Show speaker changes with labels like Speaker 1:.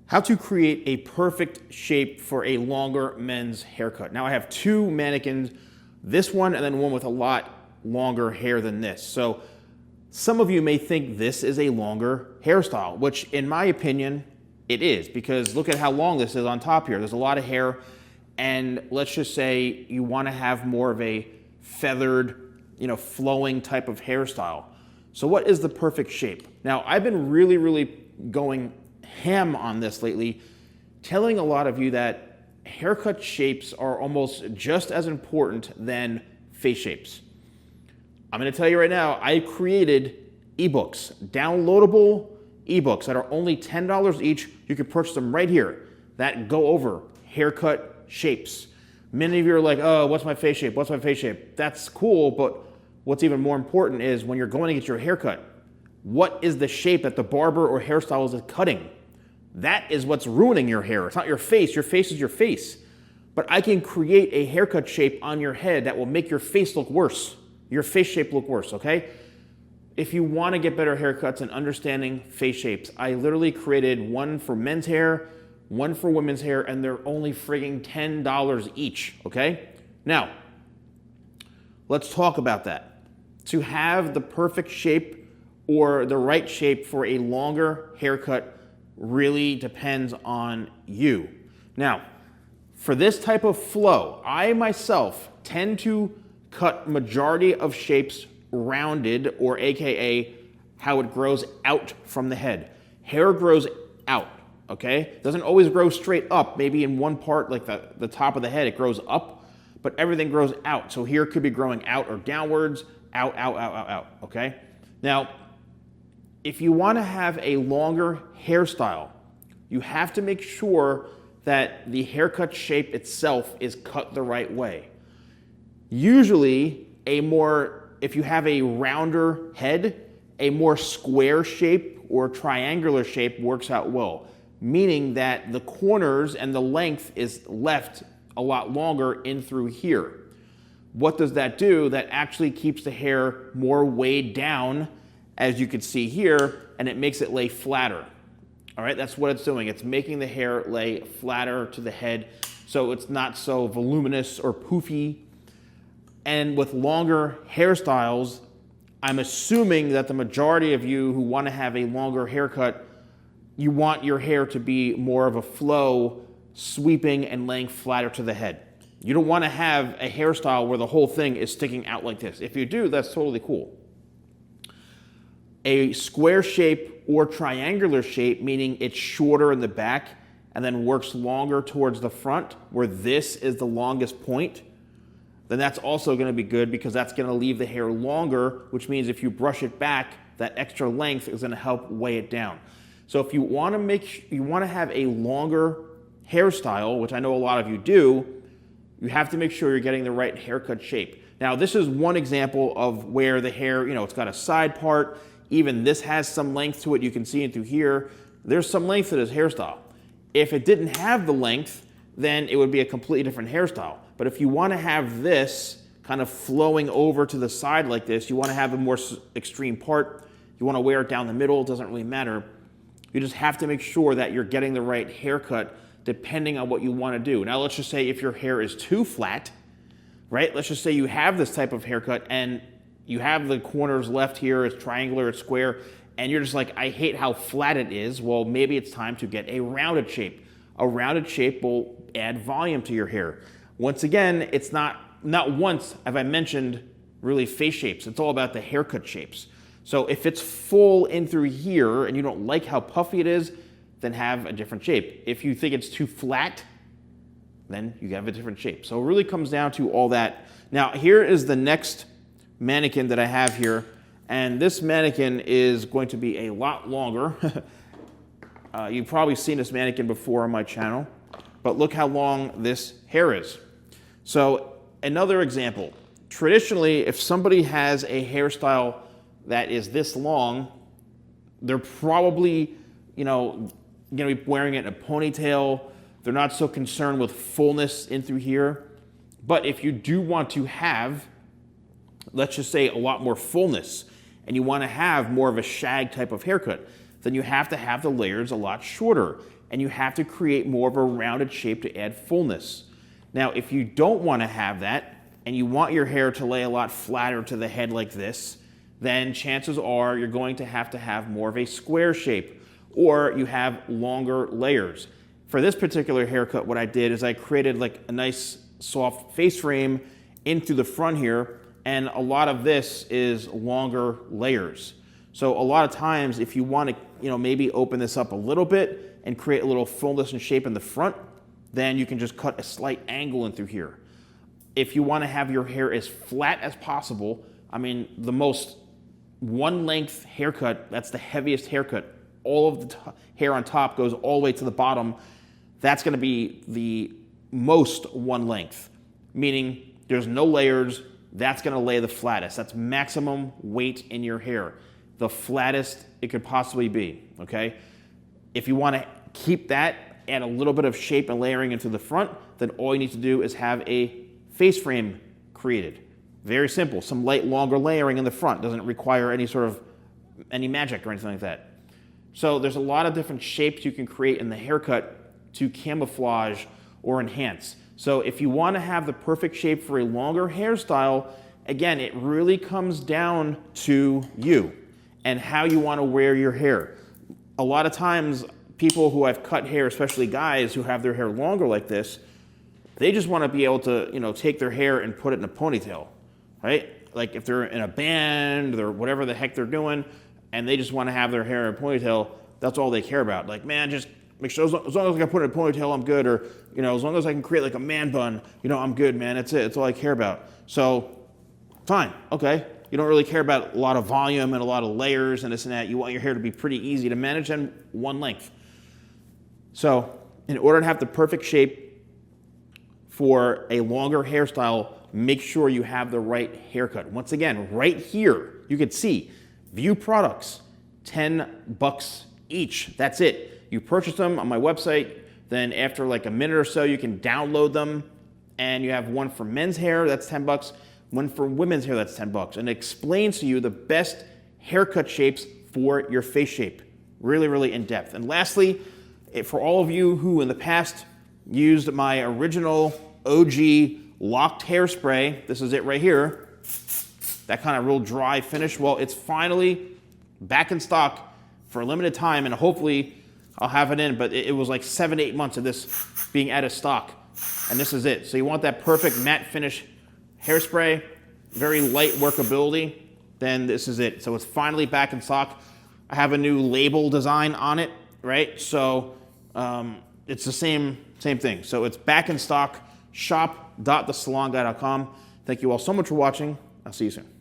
Speaker 1: How to create a perfect shape for a longer men's haircut. Now I have two mannequins, this one and then one with a lot longer hair than this. So some of you may think this is a longer hairstyle, which in my opinion, it is, because look at how long this is on top here. There's a lot of hair, and let's just say you want to have more of a feathered, flowing type of hairstyle. So what is the perfect shape? Now I've been really going ham on this lately, telling a lot of you that haircut shapes are almost just as important than face shapes. I'm going to tell you right now, I created ebooks, downloadable ebooks that are only $10 each. You can purchase them right here that go over haircut shapes. Many of you are like, oh, what's my face shape? What's my face shape? That's cool, but what's even more important is when you're going to get your haircut, what is the shape that the barber or hairstylist is cutting? That is what's ruining your hair. It's not your face. Your face is your face. But I can create a haircut shape on your head that will make your face look worse. Your face shape look worse, okay? If you want to get better haircuts and understanding face shapes, I literally created one for men's hair, one for women's hair, and they're only frigging $10 each, okay? Now, let's talk about that. To have the perfect shape or the right shape for a longer haircut really depends on you. Now, for this type of flow, I myself tend to cut majority of shapes rounded, or AKA how it grows out from the head. Hair grows out, okay? Doesn't always grow straight up. Maybe in one part, like the top of the head, it grows up, but everything grows out. So here it could be growing out or downwards, out, okay? Now, if you want to have a longer hairstyle, you have to make sure that the haircut shape itself is cut the right way. Usually, if you have a rounder head, a more square shape or triangular shape works out well, meaning that the corners and the length is left a lot longer in through here. What does that do? That actually keeps the hair more weighed down, as you can see here, and it makes it lay flatter. All right, that's what it's doing. It's making the hair lay flatter to the head, so it's not so voluminous or poofy. And with longer hairstyles, I'm assuming that the majority of you who want to have a longer haircut, you want your hair to be more of a flow, sweeping and laying flatter to the head. You don't want to have a hairstyle where the whole thing is sticking out like this. If you do, that's totally cool. A square shape or triangular shape, meaning it's shorter in the back and then works longer towards the front, where this is the longest point, then that's also going to be good, because that's going to leave the hair longer, which means if you brush it back, that extra length is going to help weigh it down. So if you want to have a longer hairstyle, which I know a lot of you do, you have to make sure you're getting the right haircut shape. Now, this is one example of where the hair, it's got a side part. Even this has some length to it. You can see it through here. There's some length to this hairstyle. If it didn't have the length, then it would be a completely different hairstyle. But if you want to have this kind of flowing over to the side like this, you want to have a more extreme part, you want to wear it down the middle, it doesn't really matter. You just have to make sure that you're getting the right haircut depending on what you want to do. Now, let's just say if your hair is too flat, right? Let's just say you have this type of haircut and you have the corners left here, it's triangular, it's square, and you're just like, I hate how flat it is. Well, maybe it's time to get a rounded shape. A rounded shape will add volume to your hair. Once again, it's not once have I mentioned really face shapes. It's all about the haircut shapes. So if it's full in through here and you don't like how puffy it is, then have a different shape. If you think it's too flat, then you have a different shape. So it really comes down to all that. Now, here is the next mannequin that I have here, and this mannequin is going to be a lot longer. You've probably seen this mannequin before on my channel, but look how long this hair is. So another example, traditionally, if somebody has a hairstyle that is this long, they're probably, going to be wearing it in a ponytail. They're not so concerned with fullness in through here. But if you do want to have, let's just say, a lot more fullness, and you want to have more of a shag type of haircut, then you have to have the layers a lot shorter. and you have to create more of a rounded shape to add fullness. Now, if you don't want to have that, and you want your hair to lay a lot flatter to the head like this, then chances are you're going to have more of a square shape, or you have longer layers. For this particular haircut, what I did is I created like a nice soft face frame in through the front here, and a lot of this is longer layers. So a lot of times, if you want to, maybe open this up a little bit and create a little fullness and shape in the front, then you can just cut a slight angle in through here. If you want to have your hair as flat as possible, I mean, the most one length haircut, that's the heaviest haircut. All of the hair on top goes all the way to the bottom. That's going to be the most one length, meaning there's no layers. That's going to lay the flattest. That's maximum weight in your hair, the flattest it could possibly be, okay? If you want to keep that, add a little bit of shape and layering into the front, then all you need to do is have a face frame created. Very simple. Some light, longer layering in the front. Doesn't require any magic or anything like that. So there's a lot of different shapes you can create in the haircut to camouflage or enhance. So if you want to have the perfect shape for a longer hairstyle, again, it really comes down to you and how you want to wear your hair. A lot of times, people who have cut hair, especially guys who have their hair longer like this, they just want to be able to, take their hair and put it in a ponytail, right? Like if they're in a band or whatever the heck they're doing, and they just want to have their hair in a ponytail, that's all they care about. Like, man, just make sure as long as I can put it in a ponytail, I'm good. Or, as long as I can create like a man bun, I'm good, man. That's it. That's all I care about. So, fine, okay. You don't really care about a lot of volume and a lot of layers and this and that. You want your hair to be pretty easy to manage and one length. So, in order to have the perfect shape for a longer hairstyle, make sure you have the right haircut. Once again, right here, you can see, view products, $10 each. That's it. You purchase them on my website, then after like a minute or so, you can download them, and you have one for men's hair, that's $10, one for women's hair, that's $10, and it explains to you the best haircut shapes for your face shape. Really, really in depth. And lastly, for all of you who in the past used my original OG locked hairspray, this is it right here, that kind of real dry finish, well, it's finally back in stock for a limited time, and hopefully I'll have it in, but it was like 7-8 months of this being out of stock, and this is it. So you want that perfect matte finish hairspray, very light workability, then this is it. So it's finally back in stock. I have a new label design on it, right? So it's the same thing. So it's back in stock, shop.thesalonguy.com. Thank you all so much for watching. I'll see you soon.